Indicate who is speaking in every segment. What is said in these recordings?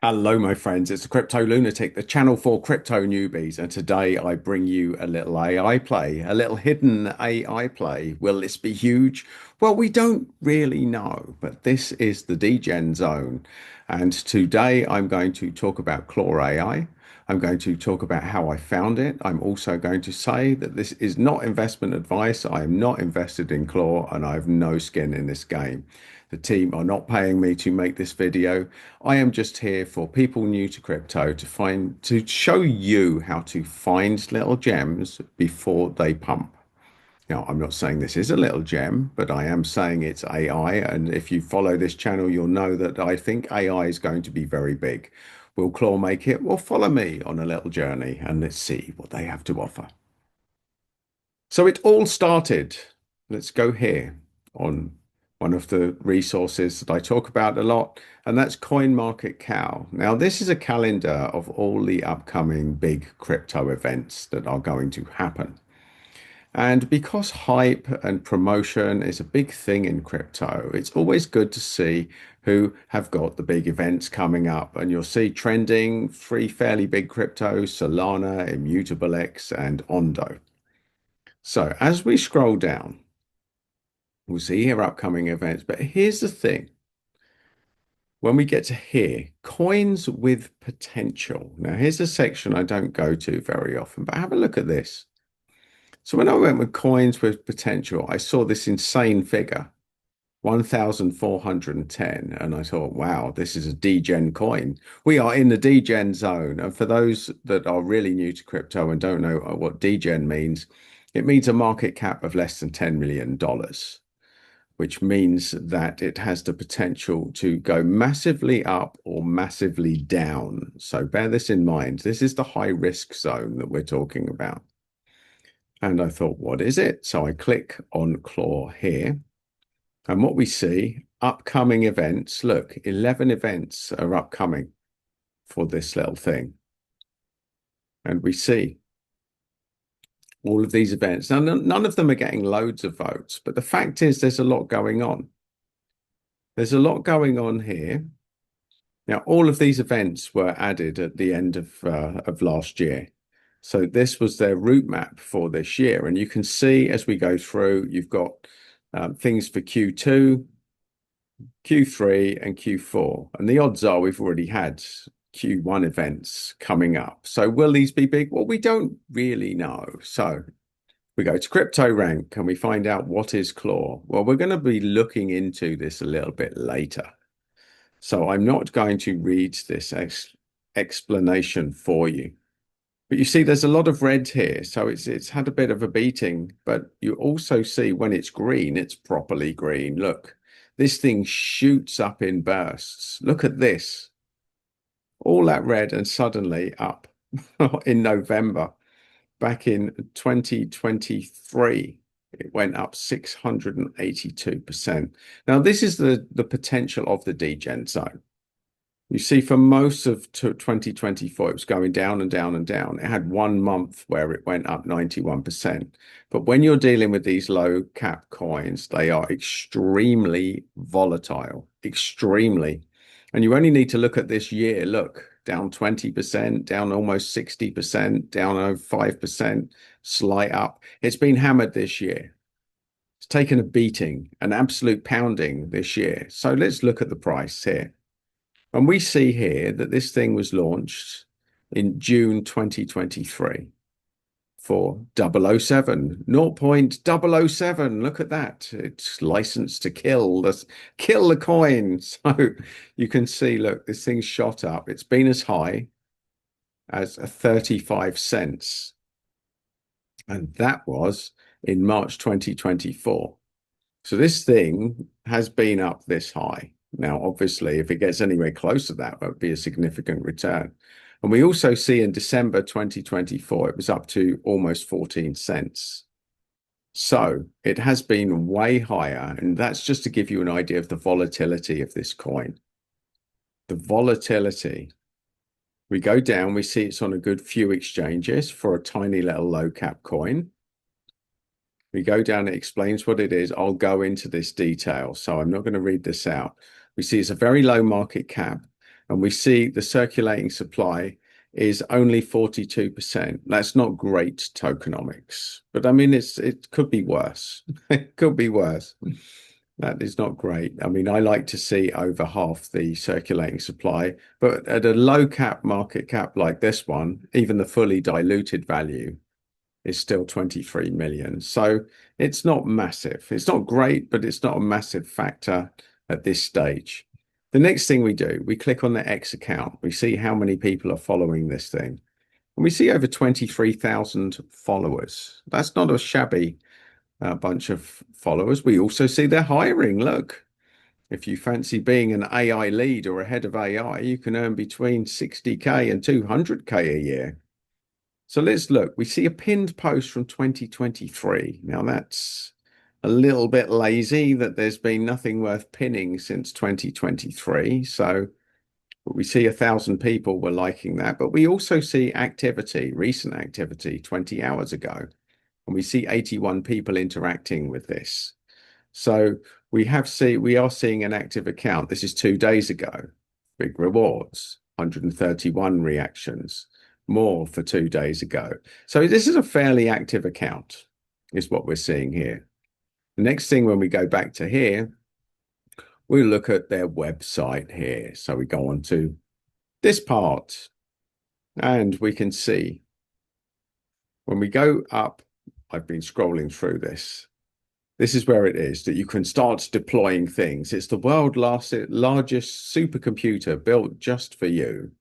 Speaker 1: Hello, my friends. It's the Crypto Lunatic, the channel for crypto newbies. And today I bring you a little AI play, a little hidden AI play. Will this be huge? Well, we don't really know, but this is the Degen zone. And today I'm going to talk about Clore AI. I'm going to talk about how I found it. I'm also going to say that this is not investment advice. I am not invested in Clore and I have no skin in this game. The team are not paying me to make this video. I am just here for people new to crypto to show you how to find little gems before they pump. Now, I'm not saying this is a little gem, but I am saying it's AI. And if you follow this channel, you'll know that I think AI is going to be very big. Will Claw make it? Well, follow me on a little journey and let's see what they have to offer. So it all started. Let's go here on one of the resources that I talk about a lot, and that's CoinMarketCal. Now, this is a calendar of all the upcoming big crypto events that are going to happen. And because hype and promotion is a big thing in crypto, it's always good to see who have got the big events coming up. And you'll see trending three fairly big cryptos: Solana, Immutable X, and Ondo. So as we scroll down, we'll see here upcoming events. But here's the thing. When we get to here, coins with potential. Now, here's a section I don't go to very often, but have a look at this. So when I went with coins with potential, I saw this insane figure, 1,410. And I thought, wow, this is a degen coin. We are in the degen zone. And for those that are really new to crypto and don't know what degen means, it means a market cap of less than $10 million, which means that it has the potential to go massively up or massively down. So bear this in mind. This is the high risk zone that we're talking about. And I thought, what is it? So I click on Claw here. And what we see, upcoming events. Look, 11 events are upcoming for this little thing. And we see all of these events. Now, none of them are getting loads of votes, but the fact is there's a lot going on. There's a lot going on here. Now, all of these events were added at the end of last year. So this was their route map for this year. And you can see as we go through, you've got things for Q2, Q3, and Q4. And the odds are we've already had Q1 events coming up. So will these be big? Well, we don't really know. So we go to crypto rank and we find out what is Claw. Well, we're going to be looking into this a little bit later. So I'm not going to read this explanation for you. But you see, there's a lot of red here. So it's had a bit of a beating, but you also see when it's green, it's properly green. Look, this thing shoots up in bursts. Look at this. All that red and suddenly up in November, back in 2023, it went up 682%. Now, this is the potential of the degen zone. You see, for most of 2024, it was going down and down and down. It had 1 month where it went up 91%. But when you're dealing with these low cap coins, they are extremely volatile, extremely. And you only need to look at this year. Look, down 20%, down almost 60%, down over 5%, slight up. It's been hammered this year. It's taken a beating, an absolute pounding this year. So let's look at the price here. And we see here that this thing was launched in June 2023 for 007, 0.007. Look at that. It's licensed to kill the coin. So you can see, look, this thing's shot up. It's been as high as 35 cents. And that was in March 2024. So this thing has been up this high. Now, obviously, if it gets anywhere close to that, that would be a significant return. And we also see in December 2024, it was up to almost 14 cents. So it has been way higher. And that's just to give you an idea of the volatility of this coin. The volatility. We go down, we see it's on a good few exchanges for a tiny little low cap coin. We go down, it explains what it is. I'll go into this detail, so I'm not going to read this out. We see it's a very low market cap. And we see the circulating supply is only 42%. That's not great tokenomics, but I mean, it could be worse. It could be worse. That is not great. I mean, I like to see over half the circulating supply, but at a low cap market cap like this one, even the fully diluted value is still 23 million. So it's not massive. It's not great, but it's not a massive factor at this stage. The next thing we do, we click on the X account. We see how many people are following this thing. And we see over 23,000 followers. That's not a shabby bunch of followers. We also see they're hiring. Look, if you fancy being an AI lead or a head of AI, you can earn between 60K and 200K a year. So let's look. We see a pinned post from 2023. Now that's a little bit lazy that there's been nothing worth pinning since 2023. So we see 1,000 people were liking that, but we also see activity, recent activity 20 hours ago. And we see 81 people interacting with this. So we are seeing an active account. This is 2 days ago. Big rewards, 131 reactions, more for 2 days ago. So this is a fairly active account, is what we're seeing here. The next thing, when we go back to here, we look at their website here. So we go on to this part, and we can see when we go up, I've been scrolling through this. This is where it is that you can start deploying things. It's the world's largest supercomputer built just for you.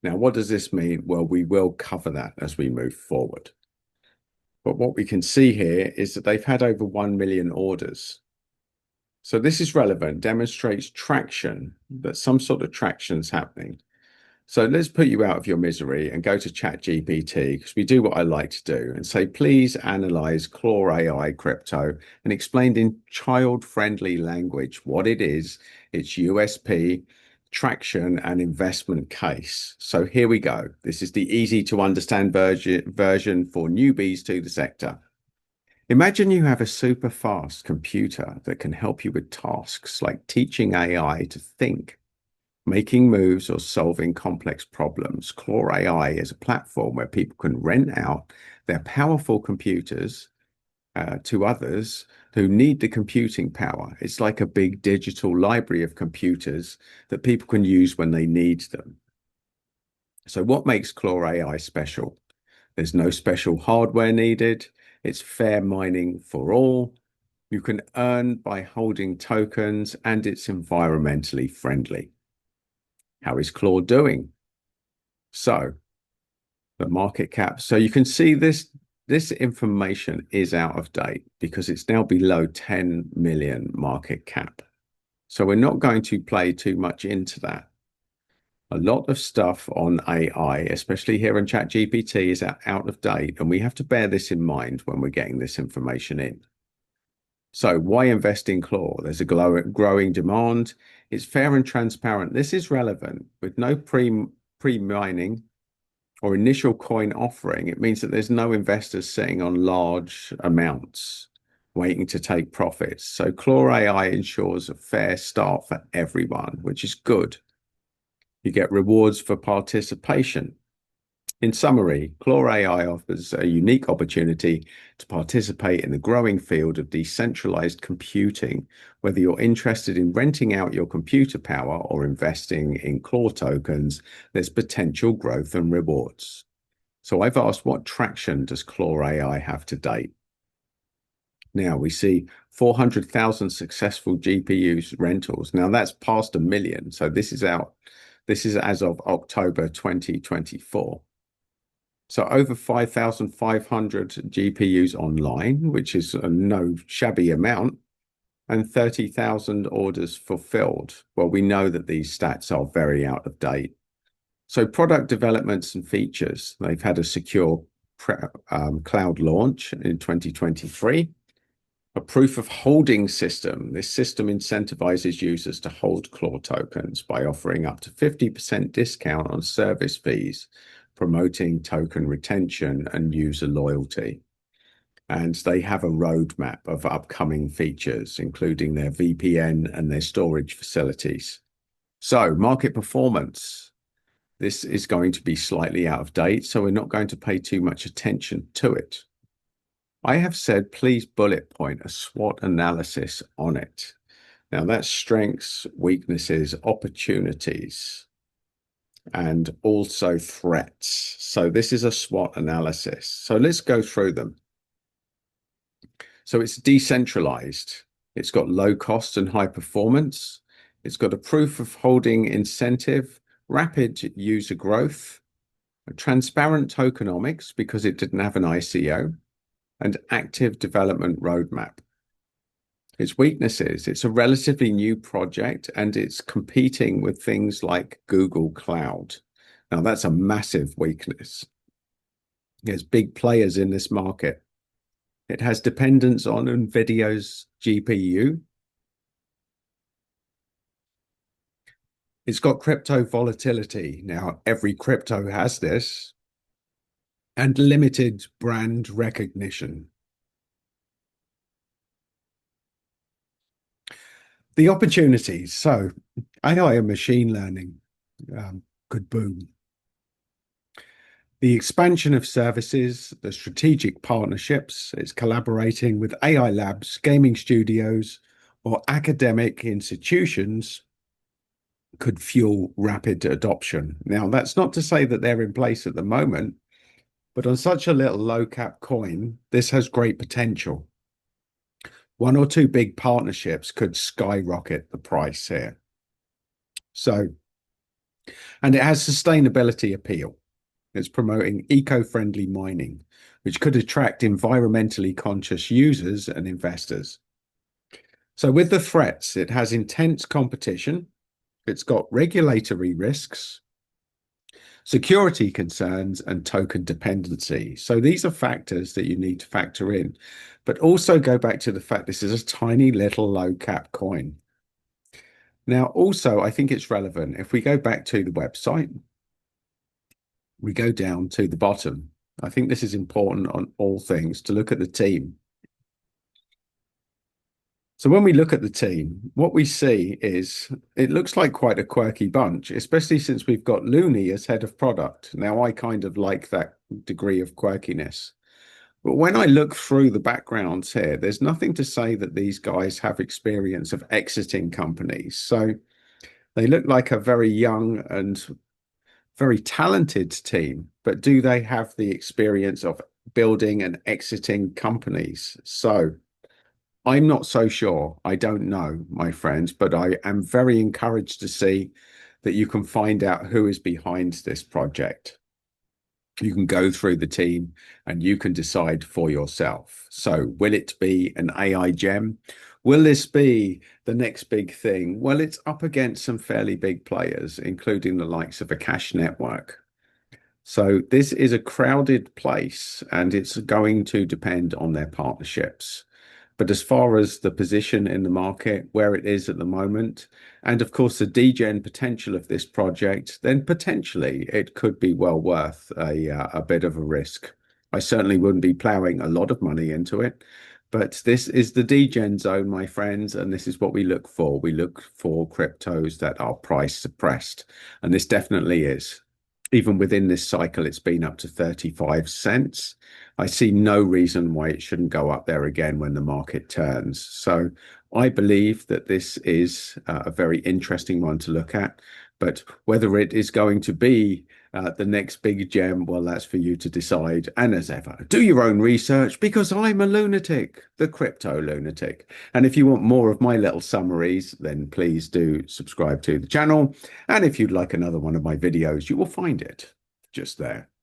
Speaker 1: Now, what does this mean? Well, we will cover that as we move forward. But what we can see here is that they've had over 1 million orders. So this is relevant, demonstrates traction, that some sort of traction is happening. So let's put you out of your misery and go to ChatGPT, because we do what I like to do, and say, please analyze Clore AI crypto and explain in child-friendly language what it is, its USP, traction, and investment case. So here we go. This is the easy to understand version for newbies to the sector. Imagine you have a super fast computer that can help you with tasks like teaching AI to think, making moves, or solving complex problems. Clore AI is a platform where people can rent out their powerful computers to others who need the computing power. It's like a big digital library of computers that people can use when they need them. So what makes Clore AI special? There's no special hardware needed. It's fair mining for all. You can earn by holding tokens, and it's environmentally friendly. How is Clore doing? So the market cap. So you can see this information is out of date because it's now below 10 million market cap. So we're not going to play too much into that. A lot of stuff on AI, especially here in ChatGPT, is out of date, and we have to bear this in mind when we're getting this information in. So why invest in Clore? There's a growing demand. It's fair and transparent. This is relevant. With no pre-mining or initial coin offering, it means that there's no investors sitting on large amounts waiting to take profits. So Clore AI ensures a fair start for everyone, which is good. You get rewards for participation. In summary, Clore AI offers a unique opportunity to participate in the growing field of decentralized computing. Whether you're interested in renting out your computer power or investing in Clore tokens, there's potential growth and rewards. So I've asked, what traction does Clore AI have to date? Now we see 400,000 successful GPU rentals. Now that's past 1 million. So this is out. This is as of October 2024. So over 5,500 GPUs online, which is no shabby amount, and 30,000 orders fulfilled. Well, we know that these stats are very out of date. So product developments and features. They've had a secure cloud launch in 2023. A proof of holding system. This system incentivizes users to hold Clore tokens by offering up to 50% discount on service fees, promoting token retention and user loyalty. And they have a roadmap of upcoming features, including their VPN and their storage facilities. So market performance. This is going to be slightly out of date, so we're not going to pay too much attention to it. I have said, please bullet point a SWOT analysis on it. Now that's strengths, weaknesses, opportunities, and also threats. So this is a SWOT analysis. So let's go through them. So it's decentralized. It's got low cost and high performance. It's got a proof of holding incentive, rapid user growth, a transparent tokenomics because it didn't have an ICO, and active development roadmap. Its weaknesses, it's a relatively new project and it's competing with things like Google Cloud. Now, that's a massive weakness. There's big players in this market. It has dependence on NVIDIA's GPU. It's got crypto volatility. Now, every crypto has this, and limited brand recognition. The opportunities. So, AI and machine learning could boom. The expansion of services, the strategic partnerships, it's collaborating with AI labs, gaming studios, or academic institutions could fuel rapid adoption. Now, that's not to say that they're in place at the moment, but on such a little low cap coin, this has great potential. One or two big partnerships could skyrocket the price here. So, and it has sustainability appeal. It's promoting eco-friendly mining, which could attract environmentally conscious users and investors. So with the threats, it has intense competition. It's got regulatory risks, security concerns, and token dependency. So these are factors that you need to factor in, but also go back to the fact this is a tiny little low cap coin. Now, also, I think it's relevant. If we go back to the website, we go down to the bottom. I think this is important on all things to look at the team. So when we look at the team, what we see is it looks like quite a quirky bunch, especially since we've got Looney as head of product. Now, I kind of like that degree of quirkiness. But when I look through the backgrounds here, there's nothing to say that these guys have experience of exiting companies. So they look like a very young and very talented team, but do they have the experience of building and exiting companies? So I'm not so sure. I don't know, my friends, but I am very encouraged to see that you can find out who is behind this project. You can go through the team and you can decide for yourself. So will it be an AI gem? Will this be the next big thing? Well, it's up against some fairly big players, including the likes of a Cash Network. So this is a crowded place and it's going to depend on their partnerships. But as far as the position in the market, where it is at the moment, and of course the degen potential of this project, then potentially it could be well worth a bit of a risk. I certainly wouldn't be plowing a lot of money into it, but this is the degen zone, my friends, and this is what we look for. We look for cryptos that are price suppressed, and this definitely is. Even within this cycle, it's been up to 35 cents. I see no reason why it shouldn't go up there again when the market turns. So I believe that this is a very interesting one to look at. But whether it is going to be the next big gem, well, that's for you to decide. And as ever, do your own research because I'm a lunatic, the crypto lunatic. And if you want more of my little summaries, then please do subscribe to the channel. And if you'd like another one of my videos, you will find it just there.